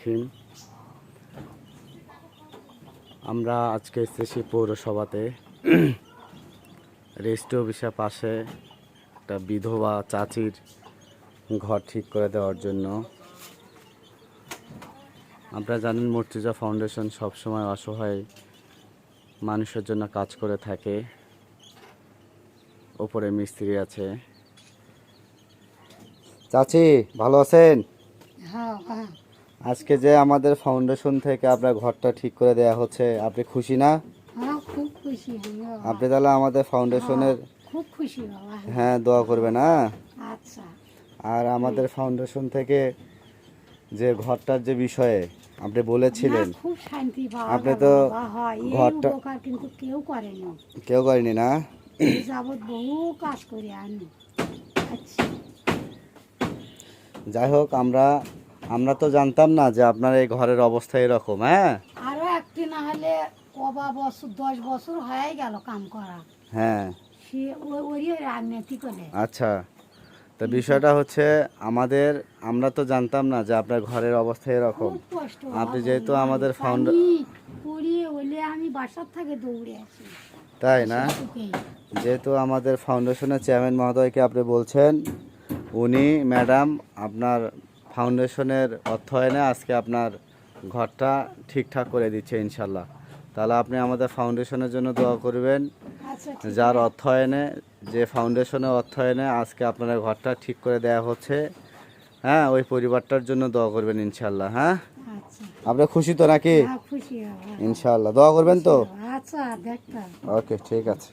রহিম। আমরা আজকে এসেছি পৌরসভাতে রেজিস্ট্রি অফিসের পাশে একটা বিধবা চাচির ঘর ঠিক করে দেওয়ার জন্য। আপনারা জানেন মর্তুজা ফাউন্ডেশন সবসময় অসহায় মানুষের জন্য কাজ করে থাকে। ওপরে মিস্ত্রি আছে। চাচি ভালো আছেন? হ্যাঁ। আজকে যে আমাদের ফাউন্ডেশন থেকে আপনার ঘরটা ঠিক করে দেওয়া হচ্ছে, আপনি খুশি না? খুব খুশি আপনি তাহলে আমাদের ফাউন্ডেশনের খুব খুশি বাবা। হ্যাঁ দোয়া করবেন। আচ্ছা। আর আমাদের ফাউন্ডেশন থেকে যে ঘরটার যে বিষয়ে আপনি বলেছিলেন, খুব শান্তি পাওয়া আপনি গেল তো বাবা। হয় এই ঘরটা উপকার কিন্তু কেউ করেনি। কেউ করেনি না? এই যাবৎ বহু কাজ করে আনি। আচ্ছা। যাই হোক, আমরা তো জানতাম না যে আপনার এই ঘরের অবস্থা এরকম। হ্যাঁ, আরো একটি না হলে কবা বছর 10 বছর হয়ে গেল কাম করা। হ্যাঁ। সে ওই রাজনীতি করে। আচ্ছা, তো বিষয়টা হচ্ছে আমরা তো জানতাম না যে আপনার ঘরের অবস্থা এরকম। খুব কষ্ট। আপনি যেহেতু আমাদের পড়িয়ে হলে আমি বাসার থেকে দৌড়ে আসি। তাই না? যেহেতু আমাদের ফাউন্ডেশনের চেয়ারম্যান মহোদয়কে আপনি বলছেন, উনি ম্যাডাম আপনার ফাউন্ডেশনের অর্থায়নে আজকে আপনার ঘরটা ঠিকঠাক করে দিচ্ছে ইনশাল্লাহ। তাহলে আপনি আমাদের ফাউন্ডেশনের জন্য দোয়া করবেন, আচ্ছা, যার অর্থায়নে, যে ফাউন্ডেশনের অর্থায়নে আজকে আপনার ঘরটা ঠিক করে দেওয়া হচ্ছে। হ্যাঁ, ওই পরিবারটার জন্য দোয়া করবেন ইনশাল্লাহ। হ্যাঁ, আচ্ছা। আপনি খুশি তো নাকি? খুশি বাবা। ইনশাল্লাহ দোয়া করবেন তো? আচ্ছা, দেখতাম। ওকে, ঠিক আছে।